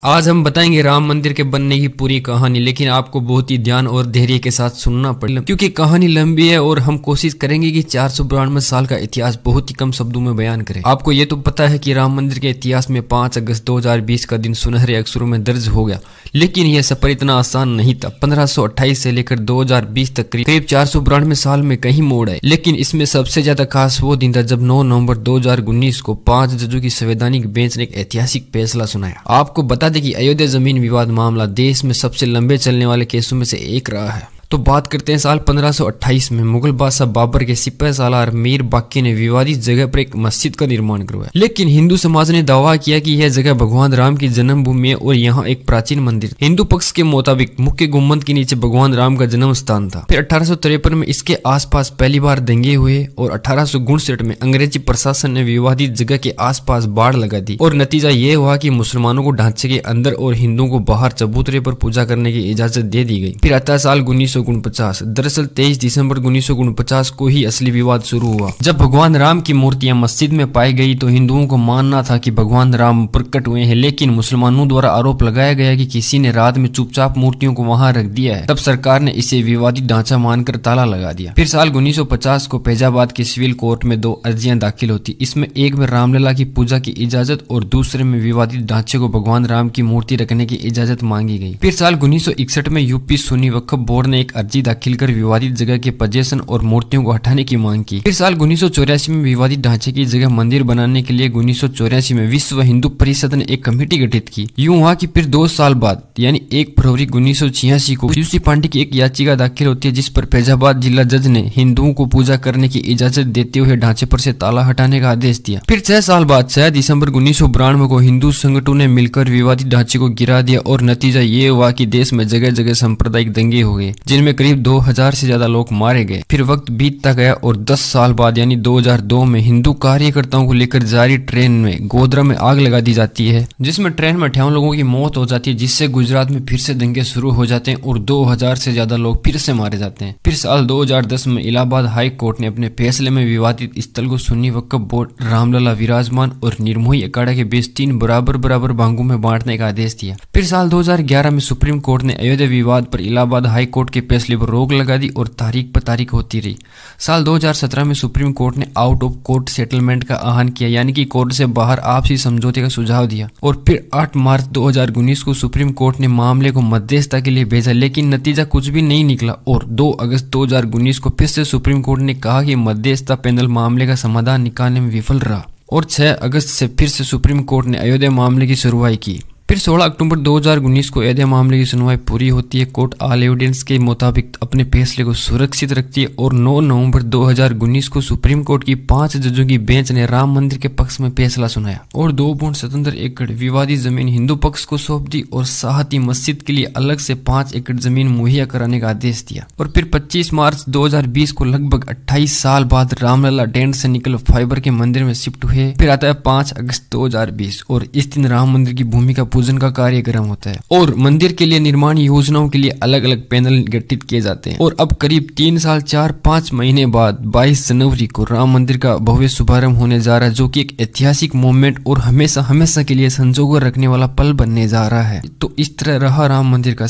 आज हम बताएंगे राम मंदिर के बनने की पूरी कहानी, लेकिन आपको बहुत ही ध्यान और धैर्य के साथ सुनना पड़ेगा क्योंकि कहानी लंबी है और हम कोशिश करेंगे कि 492 साल का इतिहास बहुत ही कम शब्दों में बयान करें। आपको ये तो पता है कि राम मंदिर के इतिहास में 5 अगस्त 2020 का दिन सुनहरे अक्षरों में दर्ज हो गया, लेकिन यह सफर इतना आसान नहीं था। 1528 से लेकर 2020 तक करीब 492 साल में कहीं मोड़ आए, लेकिन इसमें सबसे ज्यादा खास वो दिन था जब 9 नवंबर 2019 को 5 जजों की संवैधानिक बेंच ने एक ऐतिहासिक फैसला सुनाया। आपको बता दें कि अयोध्या जमीन विवाद मामला देश में सबसे लंबे चलने वाले केसों में से एक रहा है। तो बात करते हैं साल 1528 में मुगल बादशाह बाबर के सिपह सालार मीर बाकी ने विवादित जगह पर एक मस्जिद का निर्माण करवाया, लेकिन हिंदू समाज ने दावा किया कि यह जगह भगवान राम की जन्मभूमि है और यहाँ एक प्राचीन मंदिर। हिंदू पक्ष के मुताबिक मुख्य गुम्बद के नीचे भगवान राम का जन्म स्थान था। फिर 1853 में इसके आसपास पहली बार दंगे हुए और 1859 में अंग्रेजी प्रशासन ने विवादित जगह के आसपास बाढ़ लगा दी और नतीजा ये हुआ कि मुसलमानों को ढांचे के अंदर और हिंदुओं को बाहर चबूतरे पर पूजा करने की इजाजत दे दी गई। फिर आता साल 1949। दरअसल 23 दिसंबर 1949 को ही असली विवाद शुरू हुआ, जब भगवान राम की मूर्तियां मस्जिद में पाई गई। तो हिंदुओं को मानना था कि भगवान राम प्रकट हुए हैं, लेकिन मुसलमानों द्वारा आरोप लगाया गया कि किसी ने रात में चुपचाप मूर्तियों को वहां रख दिया है। तब सरकार ने इसे विवादित ढांचा मानकर ताला लगा दिया। फिर साल 1950 को फैजाबाद की सिविल कोर्ट में 2 अर्जियां दाखिल होती। इसमें एक में रामलला की पूजा की इजाजत और दूसरे में विवादित ढांचे को भगवान राम की मूर्ति रखने की इजाजत मांगी गई। फिर साल 1961 में यूपी सुन्नी वक्फ बोर्ड ने एक अर्जी दाखिल कर विवादित जगह के पोजेशन और मूर्तियों को हटाने की मांग की। फिर साल 1984 में विवादित ढांचे की जगह मंदिर बनाने के लिए 1984 में विश्व हिंदू परिषद ने एक कमेटी गठित की। यूं हुआ कि फिर 2 साल बाद यानी 1 फरवरी 1986 को यूसी पांडे की एक याचिका दाखिल होती है, जिस पर फैजाबाद जिला जज ने हिंदुओं को पूजा करने की इजाजत देते हुए ढांचे पर से ताला हटाने का आदेश दिया। फिर 6 साल बाद 6 दिसंबर 1992 को हिंदू संगठनों ने मिलकर विवादित ढांचे को गिरा दिया और नतीजा ये हुआ कि देश में जगह जगह सांप्रदायिक दंगे हो गए, जिनमें करीब 2000 से ज्यादा लोग मारे गए। फिर वक्त बीतता गया और 10 साल बाद यानी 2002 में हिंदू कार्यकर्ताओं को लेकर जारी ट्रेन में गोधरा में आग लगा दी जाती है, जिसमें ट्रेन में 58 लोगों की मौत हो जाती है, जिससे गुजरात में फिर से दंगे शुरू हो जाते हैं और 2000 से ज्यादा लोग फिर से मारे जाते हैं। फिर साल 2010 में इलाहाबाद हाई कोर्ट ने अपने फैसले में विवादित स्थल को सुन्नी वक्फ बोर्ड, रामलला विराजमान और निर्मोही अखाड़ा के बीच 3 बराबर भागों में बांटने का आदेश दिया। फिर साल 2011 में सुप्रीम कोर्ट ने अयोध्या विवाद पर इलाहाबाद हाई कोर्ट के फैसले पर रोक लगा दी और तारीख पर तारीख होती रही। साल 2017 में सुप्रीम कोर्ट ने आउट ऑफ कोर्ट सेटलमेंट का आह्वान किया, यानी कि कोर्ट से बाहर आपसी समझौते का सुझाव दिया। और फिर 8 मार्च 2019 को सुप्रीम कोर्ट ने मामले को मध्यस्थता के लिए भेजा, लेकिन नतीजा कुछ भी नहीं निकला और 2 अगस्त 2019 को फिर से सुप्रीम कोर्ट ने कहा कि मध्यस्थता पैनल मामले का समाधान निकालने में विफल रहा और 6 अगस्त से फिर से सुप्रीम कोर्ट ने अयोध्या मामले की सुनवाई की। फिर 16 अक्टूबर 2019 को अयोध्या मामले की सुनवाई पूरी होती है। कोर्ट ऑल एविडेंस के मुताबिक अपने फैसले को सुरक्षित रखती है और 9 नवंबर 2019 को सुप्रीम कोर्ट की 5 जजों की बेंच ने राम मंदिर के पक्ष में फैसला सुनाया और 2.77 एकड़ विवादित जमीन हिंदू पक्ष को सौंप दी और साथ ही मस्जिद के लिए अलग से 5 एकड़ जमीन मुहैया कराने का आदेश दिया। और फिर 25 मार्च 2020 को लगभग 28 साल बाद रामलला टेंट से निकल फाइबर के मंदिर में शिफ्ट हुए। फिर आता है 5 अगस्त 2020 और इस दिन राम मंदिर की भूमि का पूजन का कार्यक्रम होता है और मंदिर के लिए निर्माण योजनाओं के लिए अलग अलग पैनल गठित किए जाते हैं। और अब करीब 3 साल 4-5 महीने बाद 22 जनवरी को राम मंदिर का भव्य शुभारंभ होने जा रहा है, जो कि एक ऐतिहासिक मोमेंट और हमेशा के लिए संजोकर रखने वाला पल बनने जा रहा है। तो इस तरह रहा राम मंदिर का